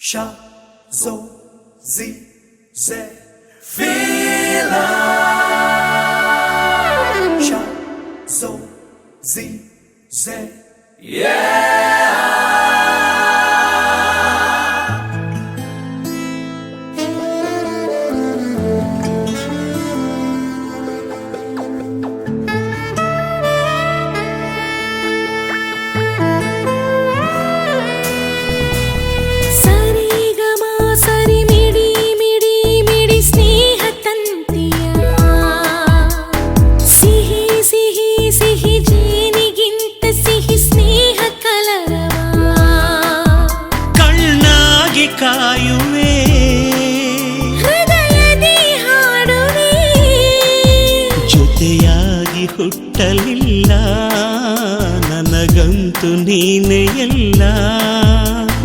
Sha, zo, zi, ze, fila. Sha, zo, zi, ze, yeah. ಕಾಯುವೆ ಹೃದಯದಿ ಹಾಡುವೆ ಜೊತೆಯಾಗಿ ಹುಟ್ಟಲಿಲ್ಲ ನನಗಂತೂ ನೀನೇ ಎಲ್ಲ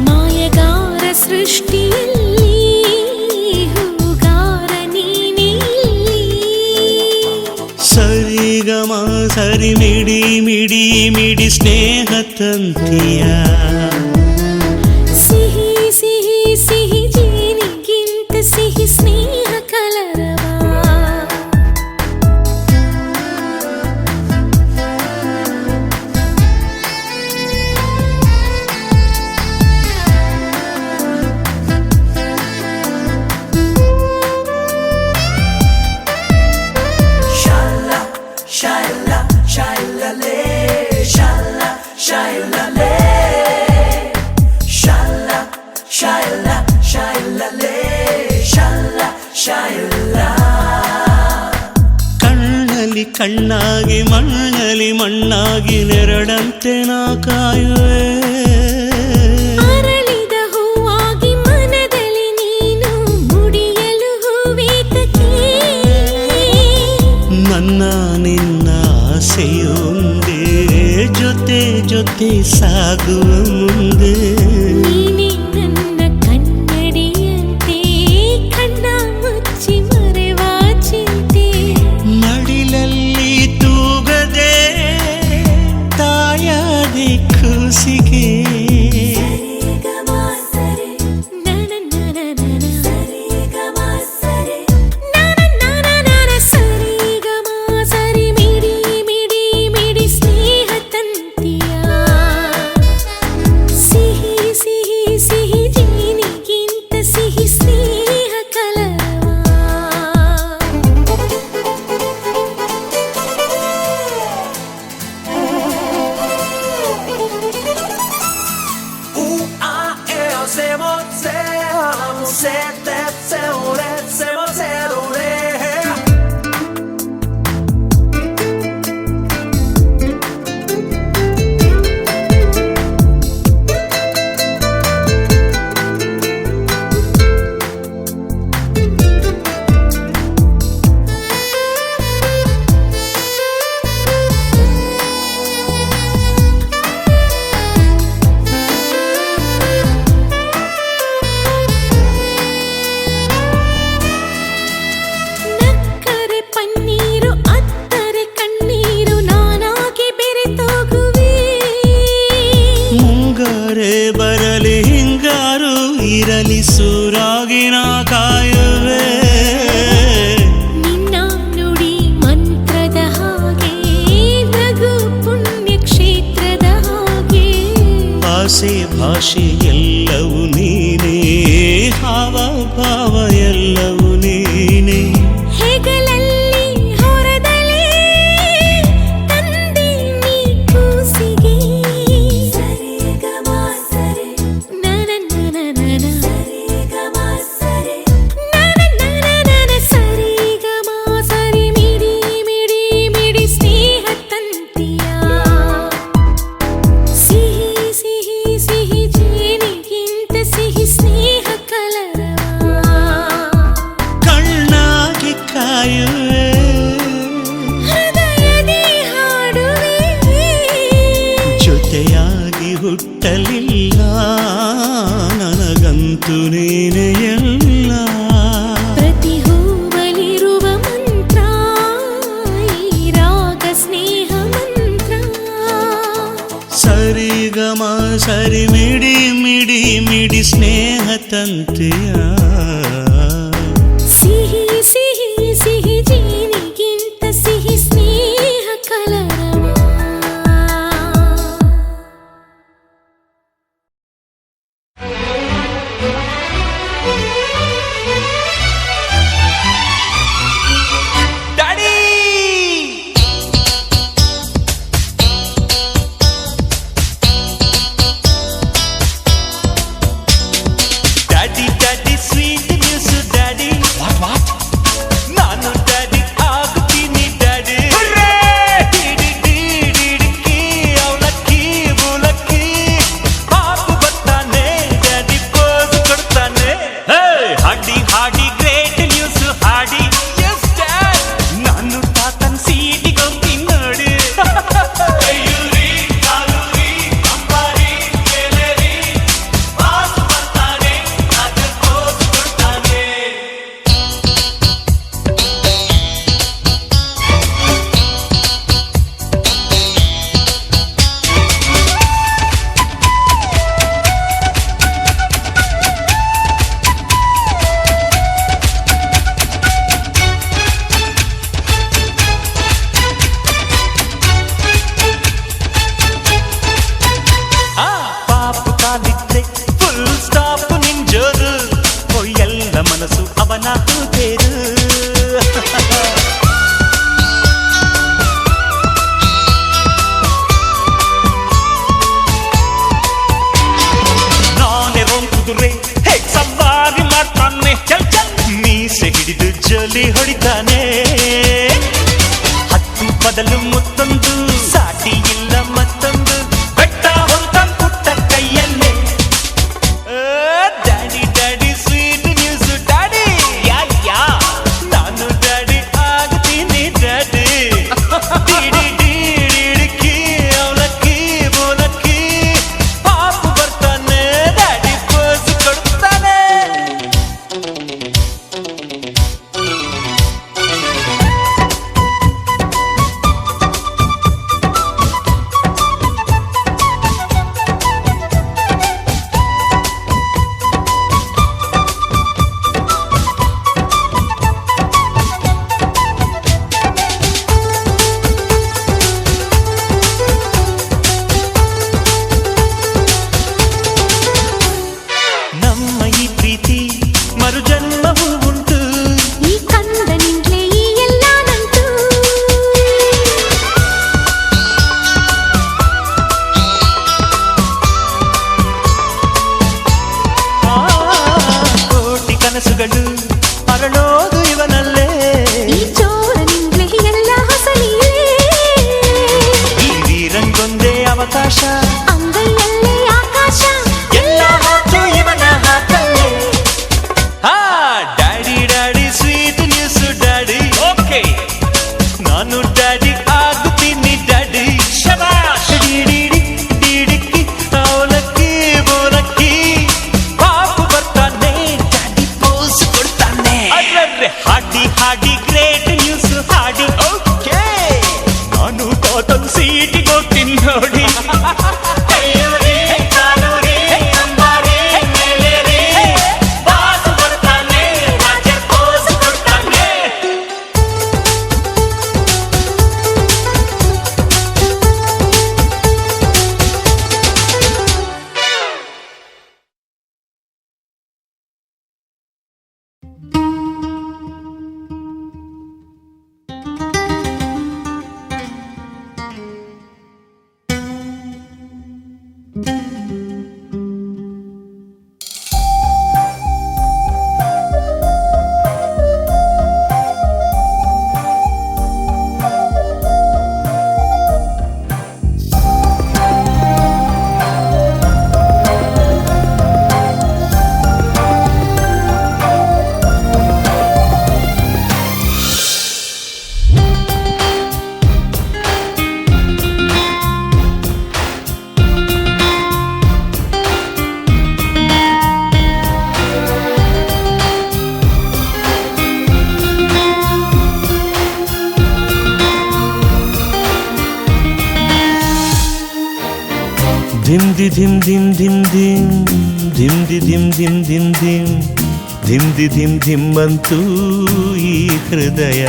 ಮಾಯಗಾರ ಸೃಷ್ಟಿಯಲ್ಲಿ ಹೂಗಾರ ನೀನೇ ಸರಿಗಮ ಸರಿ ಮಿಡಿ ಮಿಡಿ ಮಿಡಿ ಸ್ನೇಹ ತಂತಿಯ ಸಿಹಿ ಜೇನಿಗಿಂತ ಸಿಹಿ ಸ್ನೇಹ ಕಲರವ Shala, shala, shalale, shala, shalale. Shaila, shailale, shala, shaila. ಕಣ್ಣಲ್ಲಿ ಕಣ್ಣಾಗಿ ಮಣ್ಣಲ್ಲಿ ಮಣ್ಣಾಗಿ ನೆರಳಂತೆ ನಾ ಕಾಯುವೆ ಅರಳಿದ ಹೂವಾಗಿ ಮನದಲ್ಲಿ ನೀನು ಮುಡಿಯಲು ಹೂವೇತಕ್ಕೆ ನನ್ನ ನಿನ್ನ ಆಸೆಯೊಂದೇ ಜೊತೆ ಜೊತೆ ಸಾಗುವ ಮುಂದೆ ಬರಲಿ ಹಿಂಗಾರು ಇರಲಿ ಸೂರಾಗಿನ ಕಾಯುವೆ ನಿನ್ನ ನುಡಿ ಮಂತ್ರದ ಹಾಗೆ ನಗು ಪುಣ್ಯ ಕ್ಷೇತ್ರದ ಹಾಗೆ ಆಸೆ ಭಾಷೆ ಎಲ್ಲವೂ ನೀನೇ ಹಾವ ಭಾವ ಎಲ್ಲವೂ ನೀನೇ ಹೆಗಲಲ್ಲಿ ಹೊರದಲೇ ತಂದೆ ನೀ ಕೂಸಿಗೆ ಜೊತೆಯಾಗಿ ಹುಟ್ಟಲಿಲ್ಲ ನನಗಂತೂ ನೀನೇ ಎಲ್ಲ ಪ್ರತಿ ಹೂವಲಿರುವ ಮಂತ್ರ ಈ ರಾಗ ಸ್ನೇಹ ಮಂತ್ರ ಸರಿಗಮ ಸರಿ ಮಿಡಿ ಮಿಡಿ ಮಿಡಿ ಸ್ನೇಹ ತಂತೆಯ ಸಿಹಿ ಸಿಹಿ ಸಿಹಿ ಜೀನಿಗಿಂತ ಸಿಹಿ ಸ್ನೇಹ ಕಲರವ daddy daddy sweet news daddy ನಾನು ಡ್ಯಾಡಿ ಆಗುತ್ತೀನಿ ಡ್ಯಾಡಿ ಡಿಡಿಡಿಡಿಡಿಕ್ಕಿ ಅವಲಕ್ಕಿ ಬುಲಕ್ಕಿ ಪಾಪು ಬರ್ತಾನೆ ಡ್ಯಾಡಿ ಪೋಸ್ ಕೊಡ್ತಾನೆ ಹಾಡಿ ಹಾಡಿ ಗ್ರೇಟ್ ನ್ಯೂಸ್ ಹಾಡಿ ಎಸ್ ಡ್ಯಾಡ್ ನಾನು ತಾತನ್ ಸೀಟಿಗೆ ಹೋಗ್ತೀನಿ ನೋಡಿ ಕೈಯೂರಿ ಕಾಲೂರಿ ಅಂಬಾರಿ ಮೇಲೇರಿ ಪಾಸ್ ಬರ್ತಾನೆ ಅದು ಪೋಸ್ ಕೊಡ್ತಾನೆ ಪಾಪು ಕಾಲಿದ್ರೆ ಫುಲ್ ಸ್ಟಾಪ್ ನಿಂಜೋರು ಎಲ್ಲ ಮನಸ್ಸು ಅವನ ತೇರು ನಾನೇ ಕುದುರೆ ಹೇಗ್ ಸವಾರಿ ಮಾಡ್ತಾನೆ ಚಲ್ ಚಲ್ ಮೀಸೆ ಹಿಡಿದು ಜೋಲಿ ಹೊಡಿತಾನೆ ಹತ್ತು ಬದಲು ಮತ್ತೊಂದು ಸಾಟಿ ಇಲ್ಲ ಮತ್ತೊಂದು ಬೆಟ್ಟ ಹೊಂತ ಪುಟ್ಟ ಕೈಯಲ್ಲೇ daddy daddy sweet news daddy ಯಾ ನಾನು ಡ್ಯಾಡಿ ಆಗ್ತೀನಿ ಡ್ಯಾಡಿ ಡಿಡಿಡಿಡಿಕ್ಕಿ ಅವಲಕ್ಕಿ ಬೋಲಕ್ಕಿ ಪಾಪು ಬರ್ತಾನೆ ಡ್ಯಾಡಿ ಪೋಸ್ ಕೊಡ್ತಾನೆ ನಮ್ಮ ಈ ಪ್ರೀತಿ ಮರುಜನ್ಮವೂ ಉಂಟು ಈ ಕಂದನಿಂದಲೇ ಈ ಎಲ್ಲ ನಂಟು ಕೋಟಿ ಕನಸುಗಳು ಅರಳೋದು ಇವನಲ್ಲೇ ಈ ಚೋರನಿಂದಲೇ ಎಲ್ಲ ಹೊಸ ಲೀಲೆ ಈ ವೀರಂಗೊಂದೇ ಅವಕಾಶ ಅಂಗೈಯಲ್ಲೇ ಆಕಾಶ ಎಲ್ಲ ಹೊತ್ತು ಇವನ ಹಾಕಲ್ಲೇ daddy daddy sweet news daddy okay ನಾನು ಡ್ಯಾಡಿ ಆಗುತ್ತೀನಿ ಡ್ಯಾಡಿ ಶಬಾಷ್ ಡಿಡಿಡಿಡಿಕ್ಕಿ ಅವಲಕ್ಕಿ ಬೋಲಕ್ಕಿ ಪಾಪು ಬರ್ತಾನೆ ಡ್ಯಾಡಿ ಪೋಸ್ ಕೊಡ್ತಾನೆ ಅರ್ರೆ ಹಾಡಿ ಹಾಡಿ ಗ್ರೇಟ್ ನ್ಯೂಸ್ ಹಾಡಿ ಓಕೆ ನಾನು ತಾತನ್ ಸೀಟಿಗೆ ಹೋಗ್ತೀನಿ ನೋಡಿ ಕೈಯೂರಿ ಕಾಲೂರಿ ಅಂಬಾರಿ ಮೇಲೇರಿ ಪಾಸ್ ಬರ್ತಾನೆ ರಾಜ ಪೋಸ್ ಕೊಡ್ತಾನೆ ಧಿಮ್ ದಿ ಧಿಮ್ ಧಿಮ್ ಧಿಮ್ ಧಿಮ್ ಧಿಮ್ದಿ ಧಿಮ್ ಧಿಮ್ ಧಿಮ್ ಧಿಮ್ ಧಿಮ್ದಿ ಧಿಮ್ ಧಿಮ್ ಅಂತೂ ಈ ಹೃದಯ.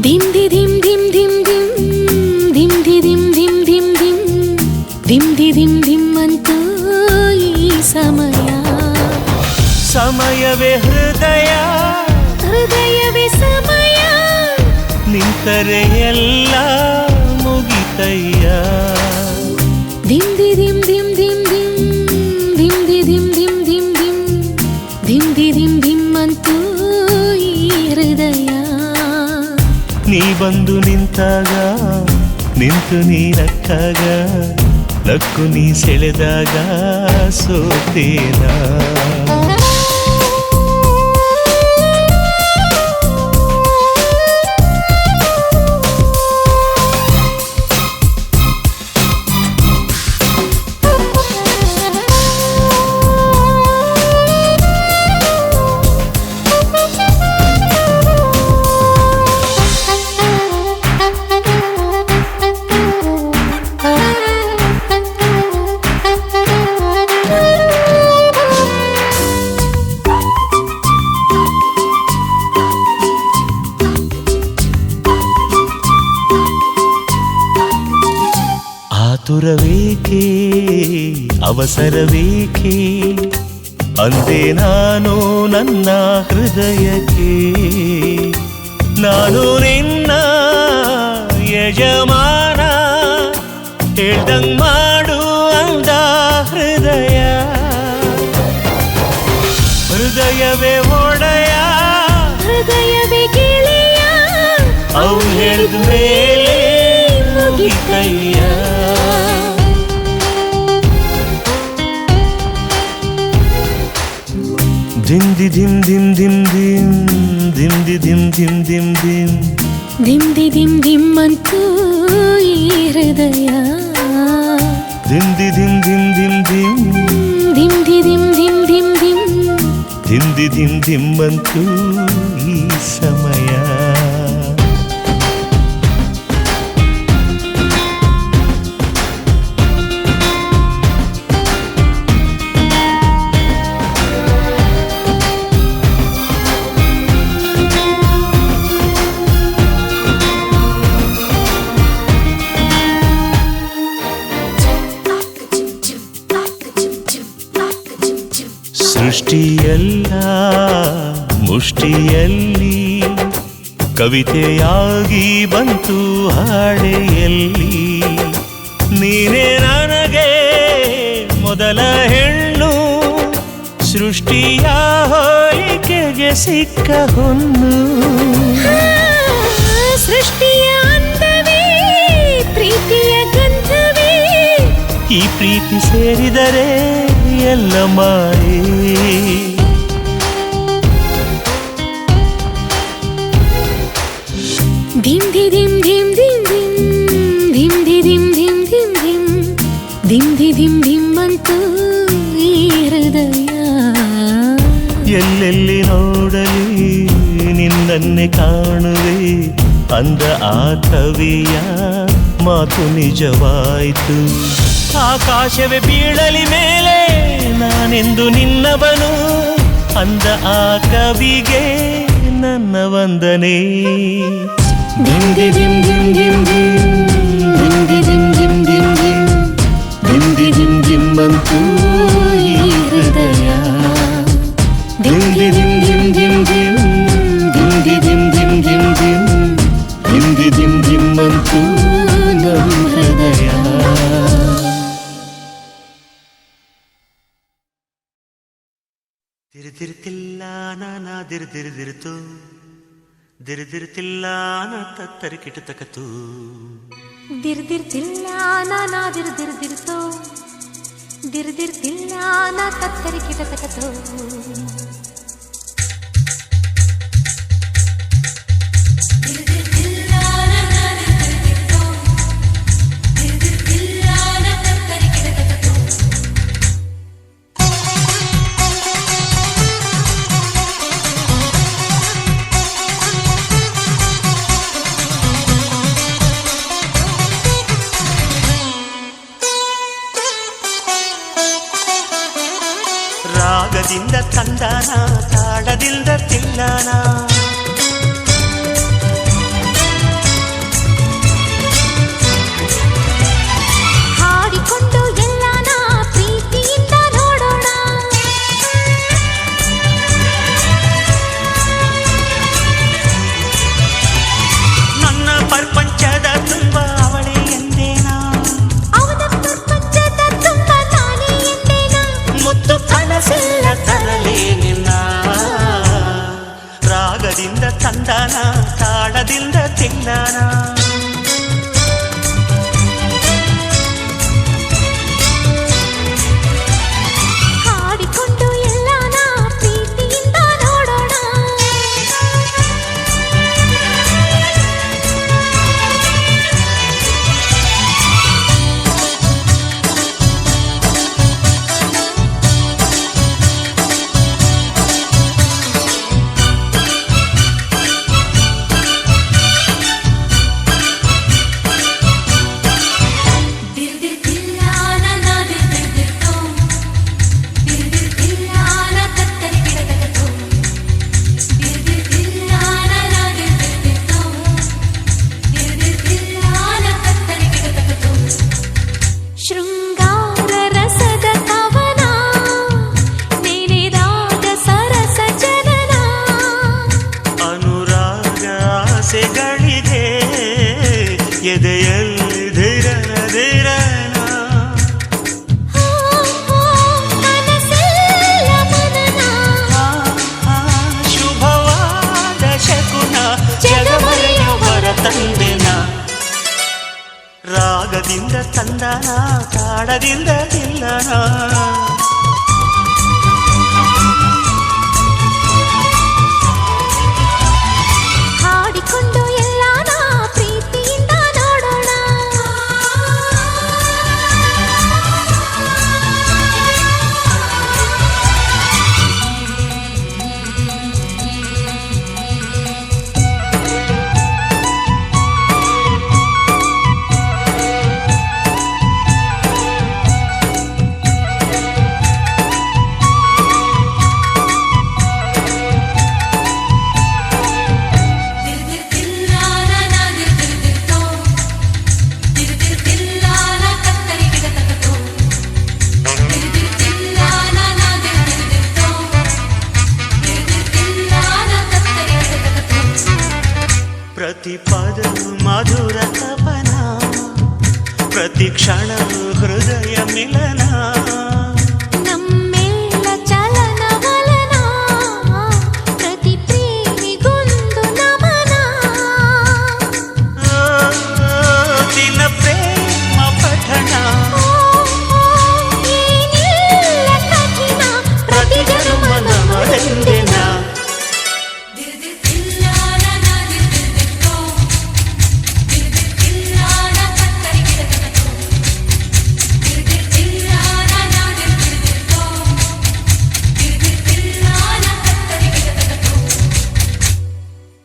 ಧಿಮ್ದಿ ಧಿಮ್ ಧಿಮ್ ಧಿಮ್ ಧಿಮ್ ಧಿಮ್ದಿ ಧಿಮ್ ಧಿಮ್ ಧಿಮ್ ಧಿಮ್ ಧಿಮ್ದಿ ಧಿಮ್ ಧಿಮ್ ಅಂತೂ ಈ ಸಮಯ. ಸಮಯವೇ ಹೃದಯ, ಹೃದಯವೇ ಸಮಯ, ನಿಂತರೆ ಎಲ್ಲ ಮುಗಿತಯ್ಯ. ಧಿಮ್ದಿ ಧಿಮ್ ಧಿಮ್ ಧಿಮ್ ಧಿಮ್ ಧಿಮ್ದಿ ಧಿಮ್ ಧಿಮ್ ಧಿಮ್ ಧಿಮ್ ಧಿಮ್ದಿ ಧಿಮ್ ಧಿಮ್ ಅಂತೂ ಈ ಹೃದಯ. ನೀ ಬಂದು ನಿಂತಾಗ, ನಿಂತು ನೀ ನಕ್ಕಾಗ, ನಕ್ಕು ನೀ ಸೆಳೆದಾಗ ಸೋತೇನಾ. ಆತುರವೇಕೆ, ಅವಸರವೇಕೆ ಅಂದೆ ನಾನು ನನ್ನ ಹೃದಯಕ್ಕೆ. ನಾನು ನಿನ್ನ ಯಜಮಾನ, ಹೇಳ್ದಂಗ್ ಮಾಡು ಅಂದ ಹೃದಯ. ಹೃದಯವೇ ಒಡೆಯ, ಹೃದಯವೇ ಗೆಳೆಯ, ಅವ್ನು ಹೇಳಿದ ಮೇಲೆ ಮುಗಿತಯ್ಯ. ಧಿಮ್ದಿ ಧಿಮ್ ಧಿಮ್ ಧಿಮ್ ಧಿಮ್ ಧಿಮ್ದಿ ಧಿಮ್ ಧಿಮ್ ಧಿಮ್ ಧಿಮ್ ಧಿಮ್ದಿ ಧಿಮ್ ಧಿಮ್ ಅಂತೂ ಈ ಹೃದಯ. ಧಿಮ್ದಿ ಧಿಮ್ ಧಿಮ್ ಧಿಮ್ ಧಿಮ್ ಧಿಮ್ದಿ ಧಿಮ್ ಧಿಮ್ ಧಿಮ್ ಧಿಮ್ ಧಿಮ್ದಿ ಧಿಮ್ ಧಿಮ್ ಅಂತೂ ಈ ಸಮಯ. ಸೃಷ್ಟಿಯಲ್ಲ ಮುಷ್ಟಿಯಲ್ಲಿ ಕವಿತೆಯಾಗಿ ಬಂತು ಹಾಡೆಯಲ್ಲಿ. ನೀನೇ ನನಗೆ ಮೊದಲ ಹೆಣ್ಣು, ಸೃಷ್ಟಿಯ ಹೋಲಿಕೆಗೆ ಸಿಕ್ಕ ಹೊನ್ನು. ಸೃಷ್ಟಿಯ ಅಂದವೇ ಪ್ರೀತಿಯ ಗಂಧವೇ, ಈ ಪ್ರೀತಿ ಸೇರಿದರೆ ಎಲ್ಲ ಮಾಯೆ. ಧಿಮ್ದಿ ಧಿಮ್ ಧಿಮ್ ಧಿಮ್ ಧಿಮ್ ಧಿಮ್ದಿ ಧಿಮ್ ಧಿಮ್ ಧಿಮ್ ಧಿಮ್ ಧಿಮ್ದಿ ಧಿಮ್ ಧಿಮ್ ಅಂತೂ ಈ ಹೃದಯ. ಎಲ್ಲೆಲ್ಲಿ ನೋಡಲಿ ನಿನ್ನನ್ನೇ ಕಾಣುವೆ ಅಂದ ಆ ಕವಿಯ ಮಾತು ನಿಜವಾಯಿತು. ಆಕಾಶವೇ ಬೀಳಲಿ ಮೇಲೆ ನಾನೆಂದು ನಿನ್ನವನು ಅಂದ ಆ ಕವಿಗೆ ನನ್ನ ವಂದನೆ. ಧಿಮ್ದಿ ಧಿಮ್ ಧಿಮ್ ಧಿಮ್ ಧಿಮ್ ಧಿಮ್ದಿ ಧಿಮ್ ಧಿಮ್ ಧಿಮ್ ಧಿಮ್ ಧಿಮ್ದಿ ಧಿಮ್ ಧಿಮ್ ಅಂತೂ ಈ ಹೃದಯ. ಧಿಮ್ದಿ ಧಿಮ್ ಧಿಮ್ ಧಿಮ್ ಧಿಮ್ ಧಿಮ್ದಿ ಧಿಮ್ ಧಿಮ್ ಧಿಮ್ ಧಿಮ್ ಧಿಮ್ದಿ ಧಿಮ್ ಧಿಮ್ ಅಂತೂ ನಮ್ಮ ಹೃದಯ. ದಿರ್ದಿರ್ತಿಲ್ಲ ನಾನಾ ದಿರ್ದಿರ್ದಿರ್ತು, ದಿರ್ದಿರ್ತಿಲ್ಲ ನಾ ತತ್ತರಿಕಿಟ ತಕತು. ದಿರ್ದಿರ್ತಿಲ್ಲ ನಾನಾ ದಿರ್ದಿರ್ದಿರ್ತೋ, ದಿರ್ದಿರ್ತಿಲ್ಲ ನಾ ತತ್ತರಿಕಿಟ ತಕತೋ. ಹಾಡದಿಂದ ತಂದಾನ ತಾಳದಿಂದ ತಿಲ್ಲಾನ ಹಾಡಿಕೊಂಡು ಎಲ್ಲಾನ ಪ್ರೀತಿಯಿಂದ ನೋಡೋಣ ನನ್ನ ಪ್ರಪಂಚದ ತುಂಬ ಅವಳೇ ಎಂದೇನಾ ಅವನ ಪ್ರಪಂಚದ ತುಂಬ ನಾನೇ ಎಂದೇನಾ ಮುತ್ತು ಕನಸೆಲ್ಲ ತರಲೇ ನಿನ್ನ ರಾಗದಿಂದ ತಂದಾನ ತಾಳದಿಂದ ತಿಲ್ಲಾನ ಹಾಡಿಕೊಂಡು ಎಲ್ಲಾನ ಪ್ರೀತಿಯಿಂದ ನೋಡೋಣ ಶೃಂಗಾರ ರಸದ ಕವನ ನೆನೆದಾದ ಸರಸ ಜನನ ಅನುರಾಗ ಆಸೆಗಳಿಗೆ ಎದೆಯಲ್ಲಿ ಧಿರನ ಧಿರನ ಕನಸೆಲ್ಲ ಮನನ ಶುಭವಾದ ಶಕುನ ಜಗಮರೆಯವರ ತಂದೆನ ರಾಗದಿಂದ ತಂದನ ತಾಳದಿಂದ ತಿಲ್ಲನ ಹಾಡಿಕೊಂಡು ಎಲ್ಲಾನ ಪ್ರೀತಿಯಿಂದ ನೋಡೋಣ ಪ್ರತಿ ಪದ ಮಧುರ ತಪನ ಪ್ರತಿ ಕ್ಷಣ ಹೃದಯ ಮಿಲನ ನಮ್ಮೆಲ್ಲ ಚಲನ ವಲನ ಪ್ರತಿ ಪ್ರೇಮಿಗೊಂದು ನಮನ ದಿನ ಪ್ರೇಮ ಪಠಣ ಏನಿಲ್ಲ ಕಠಿಣ ಪ್ರತಿ ಜನ್ಮದ ಮರೆಂದಿನ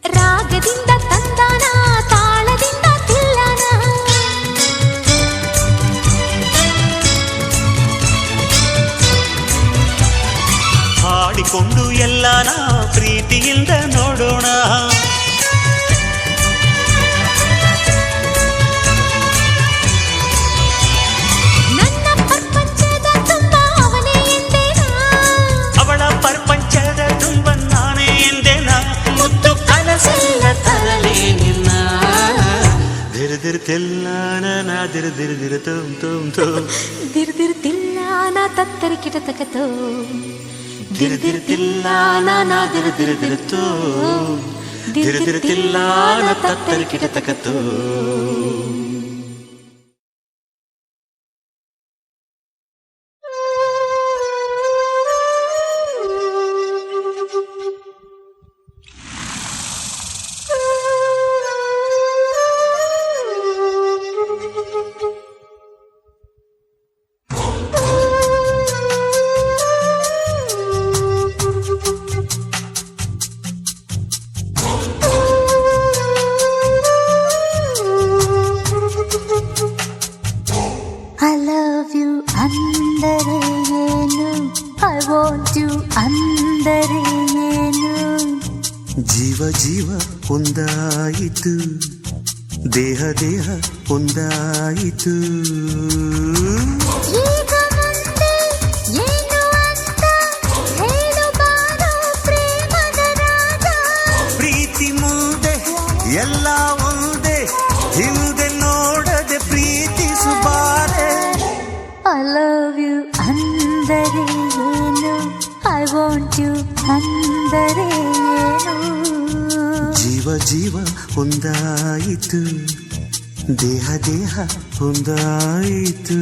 ರಾಗದಿಂದ ತಂದಾನ ತಾಳದಿಂದ ತಿಲ್ಲನ ಹಾಡಿಕೊಂಡು ಎಲ್ಲಾನ ಪ್ರೀತಿಯಿಂದ ನೋಡೋಣ ನನ್ನ ಪ್ರಪಂಚದ ತುಂಬ ಅವನೇ ಎಂದೇನಾ ಅವಳ ಪ್ರಪಂಚದ ತುಂಬ ನಾನೇ ಎಂದೇನ ಮುತ್ತು ಕನಸೆಲ್ಲ ತರಲೇ ನಿನ್ನ ದಿರ್ದಿರ್ತಿಲ್ಲಾನ ನಾ ದಿರ್ದಿರ್ದಿರ ತುಮ್ ತುಮ್ ತುಮ್ ದಿರ್ದಿರ್ತಿಲ್ಲಾನ ತತ್ತರಿಕಿಟ ತಕತೋ ದಿರ್ದಿರ್ತಿಲ್ಲಾನ ನಾ ದಿರ್ದಿರ್ದಿರ ತೋ ದಿರ್ದಿರ್ತಿಲ್ಲಾನ ತತ್ತರಿಕಿಟ ತಕತೋ ಜೀವ ಜೀವ ಒಂದಾಯಿತು, ದೇಹ ದೇಹ ಒಂದಾಯಿತು. ಈಗ ಮುಂದೆ ಏನು ಅಂತ ಹೇಳು ಬಾರೋ ಪ್ರೇಮದ ರಾಜ. ಪ್ರೀತಿ ಮುಂದೆ ಎಲ್ಲ ಒಂದೇ, ಹಿಂದೆ ನೋಡದೆ ಪ್ರೀತಿಸುಬಾರೆ. I love you ಅಂದರೆ ಏನು, I want you ಅಂದರೆ ಏನು. ಜೀವ ಜೀವ ಒಂದಾಯಿತು, ದೇಹ ದೇಹ ಒಂದಾಯಿತು.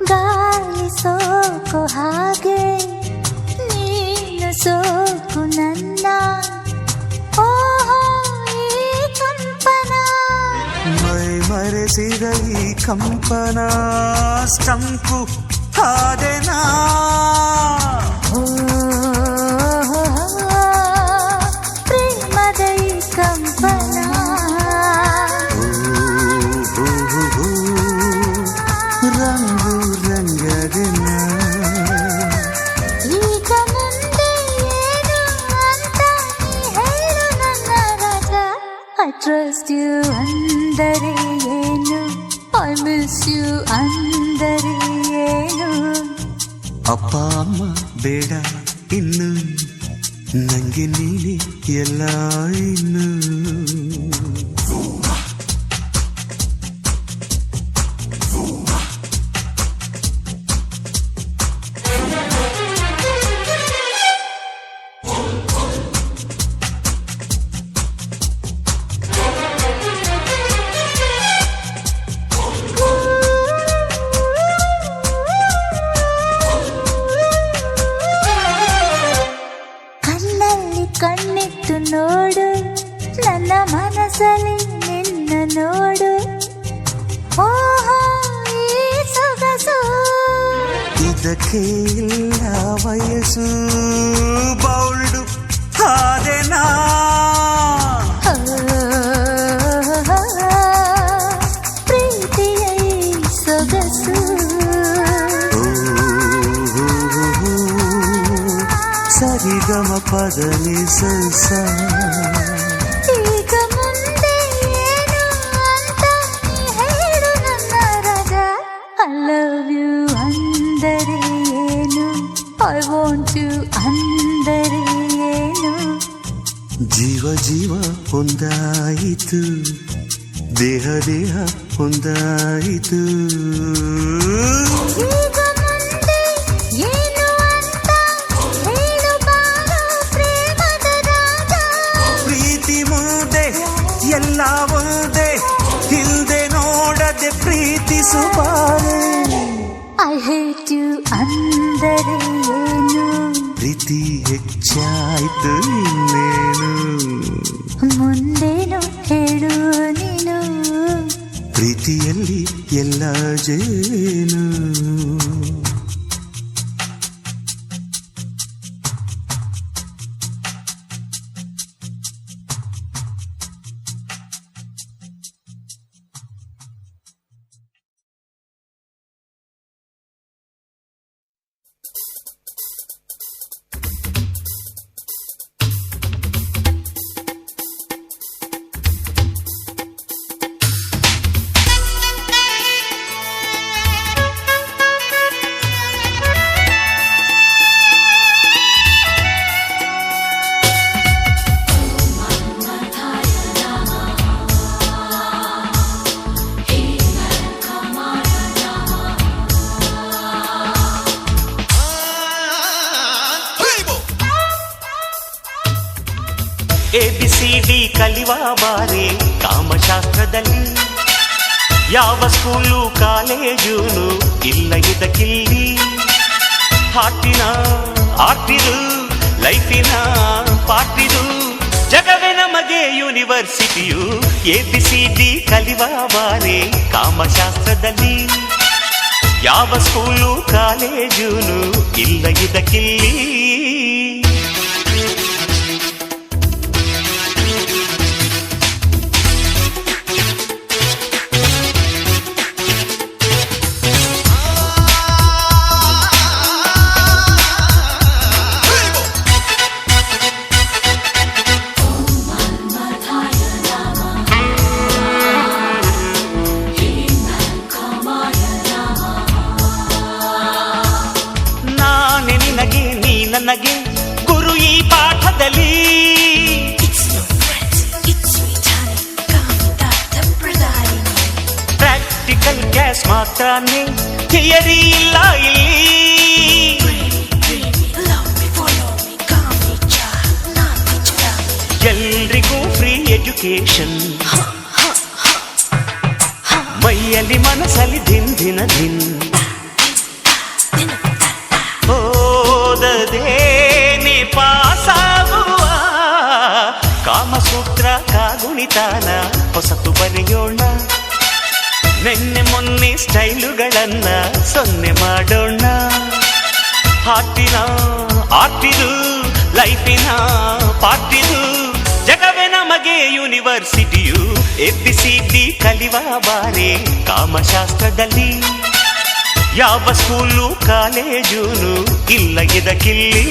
ಗಾಳಿ ಸೋಕು ಹಾಗೆ ನೀನು ಸೋಕು ನನ್ನ, ಓಹೋ ಈ ಕಂಪನ. ಮೈ ಮರೆಸಿದ ಈ ಕಂಪನ ಸ್ಟಂಪು ಹಾದೆನಾ. ಪ್ರೇಮದ ಈ ಕಂಪನ. ರಂಗು ರಂಗದನ. ಈಗ ಮುಂದೆ ಏನು ಅಂತ ನೀ ಹೇಳು ನನ್ನ ರಾಜ. I trust you ಅಂದರೆ ಏನು, I miss you ಅಂದರೆ ಏನು. ಅಪ್ಪ ಅಮ್ಮ ಬೇಡ ಇನ್ನು, ನಂಗೆ ನೀನೆ ಎಲ್ಲ ಇನ್ನು. ಕಣ್ಣಲ್ಲಿ ಕಣ್ಣಿಟ್ಟು ನೋಡು, ನನ್ನ ಮನಸ್ಸಲ್ಲಿ ನಿನ್ನ ನೋಡು, ಓಹೋ ಈ ಸೊಗಸು. ಇದಕ್ಕೆ ಇಲ್ಲ ವಯಸ್ಸು, ಬೌಲ್ಡು ಹಾದೆನಾ. ಪ್ರೀತಿಯ ಈ ಸೊಗಸು. ಸರಿಗಮ ಪದನಿ ಸಲ್ಸ. ಈಗ ಮುಂದೆ ಏನು ಅಂತ ನೀ ಹೇಳು ನನ್ನ ರಾಜ. I love you ಅಂದರೆ ಏನು, I want you ಅಂದರೆ ಏನು. ಜೀವ ಜೀವ ಒಂದಾಯಿತು, ದೇಹ ದೇಹ ಒಂದಾಯಿತು. ಈಗ ಮುಂದೆ ಏನು ಅಂತ ಹೇಳು ಬಾರೋ ಪ್ರೇಮದ ರಾಜ. ಪ್ರೀತಿ ಮುಂದೆ ಎಲ್ಲ ಒಂದೇ, ಹಿಂದೆ ನೋಡದೆ ಪ್ರೀತಿಸುಬಾರೆ. I hate you ಅಂದರೆ ಏನು, ಪ್ರೀತಿ ಹೆಚ್ಚಾಯ್ತು ಇನ್ನೇನು. ಮುಂದೇನು ಹೇಳು ನೀನು. ಪ್ರೀತಿಯಲ್ಲಿ ಎಲ್ಲ ಜೇನು. ABCD ಕಲಿವ ಬಾರಿ ಕಾಮಶಾಸ್ತ್ರದಲ್ಲಿ, ಯಾವ ಸ್ಕೂಲು ಕಾಲೇಜೂನು ಇಲ್ಲ ಇದಕ್ಕಿಲ್ಲಿ. ಹಾಟಿನ ಆರ್ಟಿದು ಲೈಫಿನ ಪಾರ್ಟಿದು, ಜಗವೇ ನಮಗೆ ಯೂನಿವರ್ಸಿಟಿಯು ABCD ಕಲಿವ ಬಾರೆ ಕಾಮಶಾಸ್ತ್ರದಲ್ಲಿ ಯಾವ ಸ್ಕೂಲು ಕಾಲೇಜೂನು ಇಲ್ಲ ಇದಕ್ಕಿಲ್ಲಿ ನನಗೆ ಗುರು ಈ ಪಾಠದಲ್ಲಿ ಪ್ರಾಕ್ಟಿಕಲ್ ಕ್ಲಾಸ್ ಮಾತ್ರನೇ ಥಿಯರಿ ಇಲ್ಲ ಇಲ್ಲಿ ಎಲ್ರಿಗೂ ಫ್ರೀ ಎಜುಕೇಶನ್ ಮೈಯಲ್ಲಿ ಮನಸ್ಸಲ್ಲಿ ದಿನ ದಿನ ದಿನ ಓದದೇನೆ ಪಾಸಾಗುವ ಕಾಮಸೂತ್ರ ಕಾಗುಣಿತಾನ ಹೊಸತು ಬರೆಯೋಣ ನೆನ್ನೆ ಮೊನ್ನೆ ಸ್ಟೈಲುಗಳನ್ನ ಸೊನ್ನೆ ಮಾಡೋಣ ಹಾಟಿನ ಆಟಿದು ಲೈಫಿನ ಪಾಟಿದು ಜಗವೇ ನಮಗೆ ಯೂನಿವರ್ಸಿಟಿಯು ABCD ಕಲಿವ ಬಾರೆ ಕಾಮಶಾಸ್ತ್ರದಲ್ಲಿ ಯಾವ ಸ್ಕೂಲು ಕಾಲೇಜೂನು ಇಲ್ಲ ಇದಕ್ಕಿಲ್ಲಿ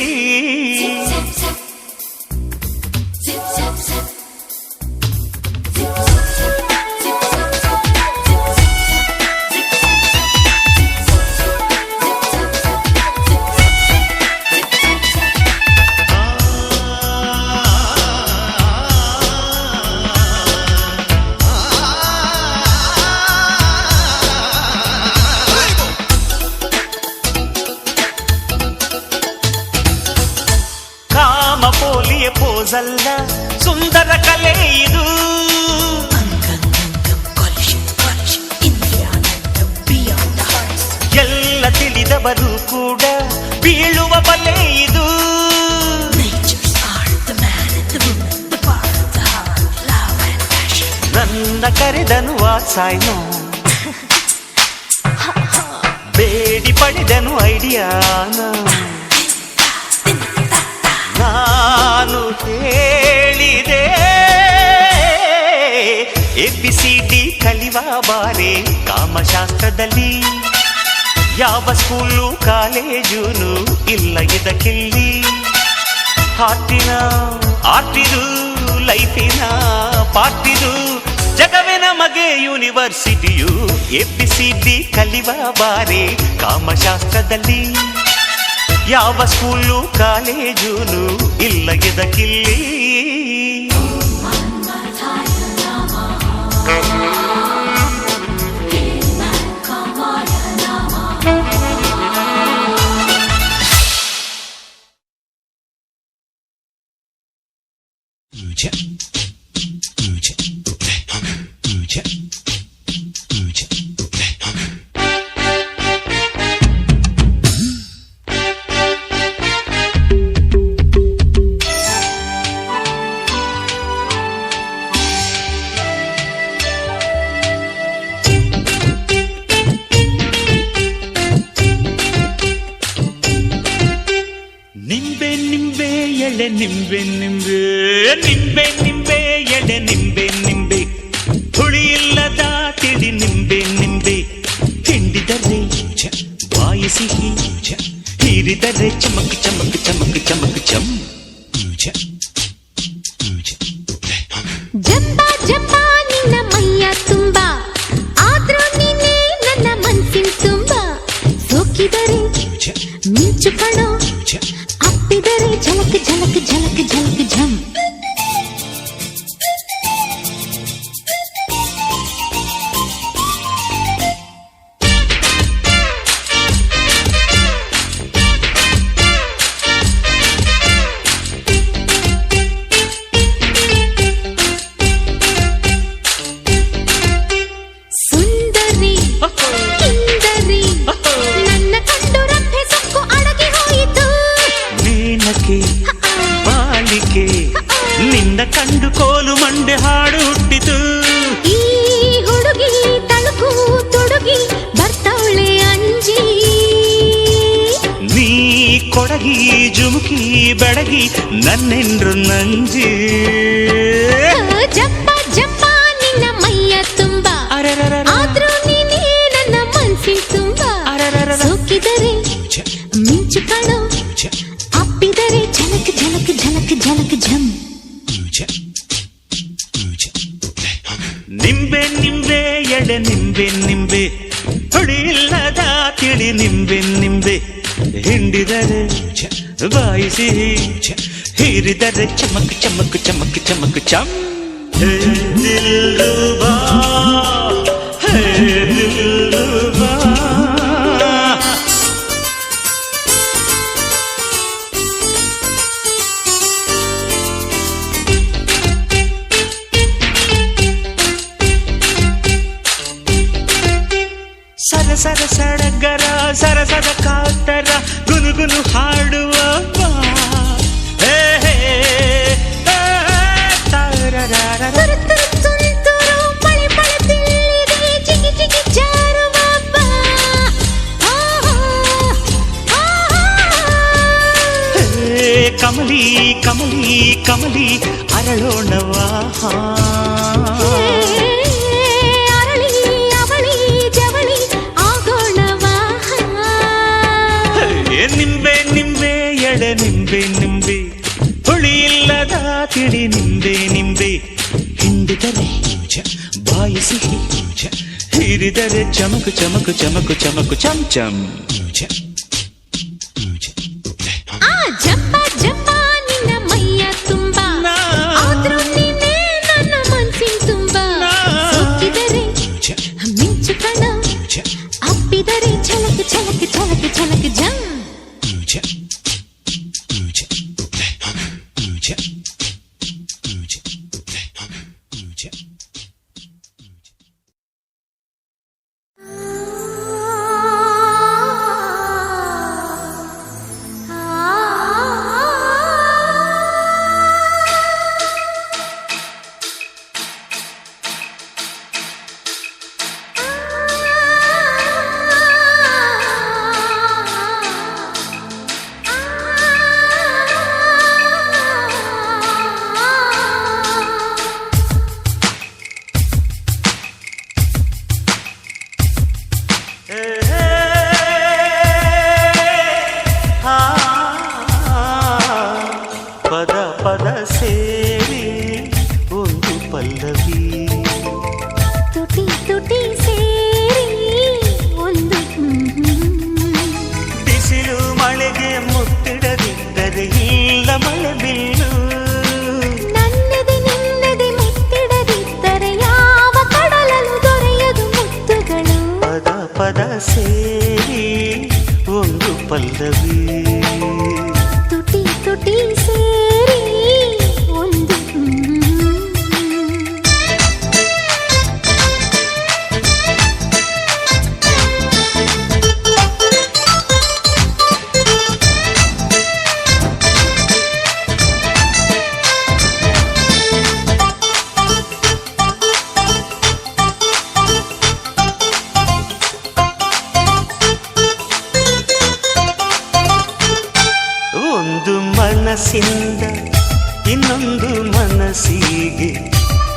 ಪೋಸಲ್ಲ ಸುಂದರ ಕಲೆ ಇದು ಎಲ್ಲ ತಿಳಿದವರು ಕೂಡ ಬೀಳುವ ಬಲೆ ಇದು ನನ್ನ ಕರೆದನು ವಾತ್ಸಾಯ್ನೋ ಬೇಡಿ ಪಡೆದನು ಐಡಿಯಾನ ನಾನು ಹೇಳಿದೆ ABCD ಕಲಿವ ಬಾರೆ ಕಾಮಶಾಸ್ತ್ರದಲ್ಲಿ ಯಾವ ಸ್ಕೂಲು ಕಾಲೇಜೂನು ಇಲ್ಲ ಇದಕ್ಕಿಲ್ಲಿ ಹಾಟಿನ ಆಟಿದು ಲೈಫಿನ ಪಾಟಿದು ಜಗವೇ ನಮಗೆ ಯೂನಿವರ್ಸಿಟಿಯು ABCD ಕಲಿವ ಬಾರೆ ಕಾಮಶಾಸ್ತ್ರದಲ್ಲಿ ಯಾವ ಸ್ಕೂಲು ಕಾಲೇಜೂನು ಇಲ್ಲ ಇದಕ್ಕಿಲ್ಲಿ ನಿಂಬೆ ನಿಂಬೆ ನಿಂಬೆ ನಿಂಬೆ ಎಡೆ ನಿಂಬೆ ನಿಂಬೆ ಹುಳಿ ಇಲ್ಲದ ತಿಳಿ ನಿಂಬೆ ನಿಂಬೆ ಹಿಂಡಿದರೆ ಬಾಯಿ ಸಿಹಿ ಹೀರಿದರೆ ಚಮಕ್ ಚಮಕ್ ಚಮಕ್ ಚಮಕ್ ಚಮ್ ಜಂಬ ಜಂಬ ನಿನ್ನ ಮೈಯ ತುಂಬ ಆದ್ರೂ ನೀನೇ ನನ್ನ ಮನ್ಸಿನ ತುಂಬ ಸೋಕಿದರೆ ಮಿಂಚು ಕಣೋ ಅಪ್ಪಿದರೆ ಝಲಕ್ ಝಲಕ್ ಝಲಕ್ ಝಲಕ್ ಝಮ್ ಮಲಗಿ ಜುಮುಕಿ ಬೆಳಗಿ ನನ್ನೆಂಡ್ರು ನಂಜಿ ಜಂಪ ಜಂಪ ನಿನ್ನ ಮೈಯ ತುಂಬ ಆದ್ರೂ ನೀನೇ ನನ್ನ ಮನ್ಸಿ ತುಂಬ ಸೋಕಿದರೆ ಮಿಂಚು ಕಾಣೋ ಅಪ್ಪಿದರೆ ಝಲಕ್ ಝಲಕ್ ಝಲಕ್ ಝಲಕ್ ಝಮ್ ನಿಂಬೆ ನಿಂಬೆ ಎಡೆ ನಿಂಬೆ ನಿಂಬೆ ಹುಳಿ ಇಲ್ಲದ ತಿಳಿ ನಿಂಬೆ ನಿಂಬೆ ಹಿಂಡಿದರೆ ಬಾಯಿ ಸಿಹಿ ಹೀರಿದರೆ ಚಮಕ್ ಚಮಕ್ ಚಮಕ್ ಚಮಕ್ ಚಮ್ ಹೇ ದಿಲ್ರುಬಾ ಹೇ ದಿಲ್ರುಬಾ ಸರಸರ ಸಡಗರ ಸರಸದ ಕಾತರ ಗುನುಗುನು ಹಾಡುವ ಕಮಲಿ ಕಮಲಿ ಕಮಲಿ ಅರಳೋಣವಾ ನಿಂಬೆ ನಿಂಬೆ ಎಡೆ ನಿಂಬೆ ನಿಂಬೆ ಹುಳಿ ಇಲ್ಲದ ತಿಳಿ ನಿಂಬೆ ನಿಂಬೆ ಹಿಂಡಿದರೆ ಬಾಯಿ ಸಿಹಿ ಹೀರಿದರೆ ಚಮಕು ಚಮಕು ಚಮಕು ಚಮಕು ಚಮ್ ಚಮ್ ಜಂಪ ಜಂಪ ನಿನ್ನ ಮೈಯ ತುಂಬ ಆದ್ರೂ ನೀನೇ ನನ್ನ ಮನ್ಸಿನ ತುಂಬ ಸೋಕಿದರೆ ಮಿಂಚು ಕಣ ಅಪ್ಪಿದರೆ ಛಲಕ್ ಛಲಕ್ ಛಲಕ್ ಛಲಕ್ ಜಂ ಪದ ಪದ ಸೇರಿ ಒಂದು ಪಲ್ಲವಿ ತುಟಿ ತುಟಿ ಸೇರಿ ಒಂದು ಬಿಸಿಲು ಮಳೆಗೆ ಮುತ್ತಿಡದಿದ್ದರೆ ಇಲ್ಲ ಮಳೆ ಬೀಳು ನನ್ನದೆ ನಿನ್ನದೆ ಮುತ್ತಿಡದಿದ್ದರೆ ಯಾವ ಕಡಲಲು ದೊರೆಯದು ಮುತ್ತುಗಳು ಪದ ಪದ ಸೇರಿ ಒಂದು ಪಲ್ಲವಿ ತುಟಿ ತುಟಿ ಸೇರಿ ಒಂದು ಒಂದು ಮನಸ್ಸಿಂದ ಇನ್ನೊಂದು ಮನಸ್ಸಿಗೆ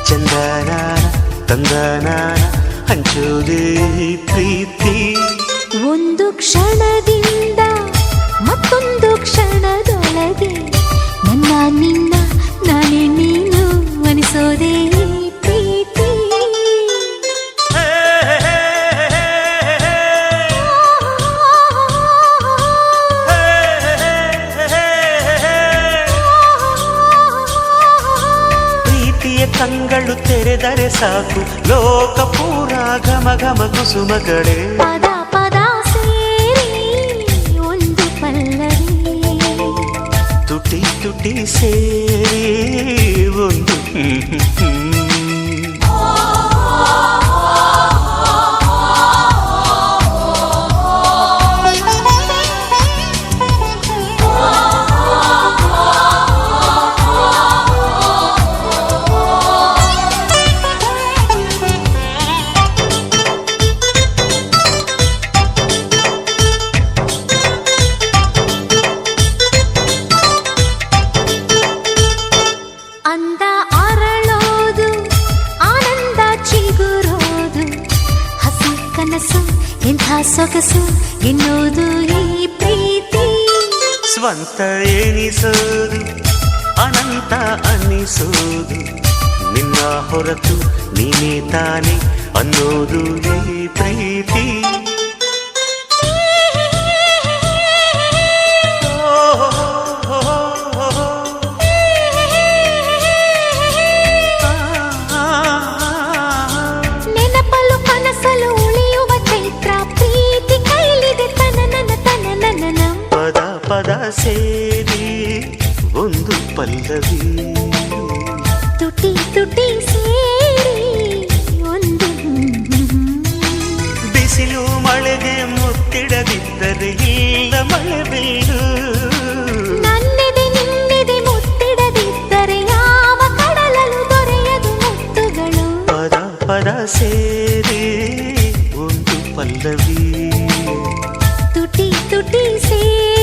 ಚಂದನ ತಂದನ ಹಂಚೋದೇ ಪ್ರೀತಿ ಒಂದು ಕ್ಷಣದಿಂದ ಮತ್ತೊಂದು ಕ್ಷಣದೊಳಗೆ ನನ್ನ ನಿನ್ನ ನಾನೇ ನೀನು ಅನಿಸೋದೇ ಪ್ರೀತಿ ಕಂಗಳು ತೆರೆದರೆ ಸಾಕು ಲೋಕ ಪೂರ ಘಮ ಘಮ ಕುಸುಮ ಕಡೆ ಪದ ಪದ ಸೇರಿ ಒಂದು ಪಲ್ಲವಿ ತುಟಿ ತುಟಿ ಸೇರಿ ಒಂದು ಹೊರತು ಎನ್ನುವುದು ಈ ಪ್ರೀತಿ. ಸ್ವಂತ ಎನಿಸೋದು ಅನಂತ ಅನ್ನಿಸೋದು, ನಿನ್ನ ಹೊರತು ನೀನೇ ತಾನೆ ಅನ್ನೋದು ಈ ಪ್ರೀತಿ. ನೆನಪಲು ಕನಸಲು ಉಳಿಯುವ ಚೈತ್ರ ಪ್ರೀತಿ ಕೈಲಿದೆ ತನನನ ಪದ ಪದ ಸೇರಿ ಒಂದು ಪಲ್ಲವಿ, ತುಟಿ ತುಟಿ ಸೇರಿ ಒಂದು. ಬಿಸಿಲು ಮಳೆಗೆ ಮುತ್ತಿಡದಿದ್ದರೆ ಇಲ್ಲ ಮಳೆ ಬೀಳು, ನನ್ನೆದೆ ನಿನ್ನೆದೆ ಮುತ್ತಿಡದಿದ್ದರೆ ಯಾವ ಕಡಲಲು ದೊರೆಯದು ಮುತ್ತುಗಳು. ಪದ ಪದ ಸೇರಿ ಒಂದು ಪಲ್ಲವಿ, ತುಟಿ ತುಟಿ ಸೇರಿ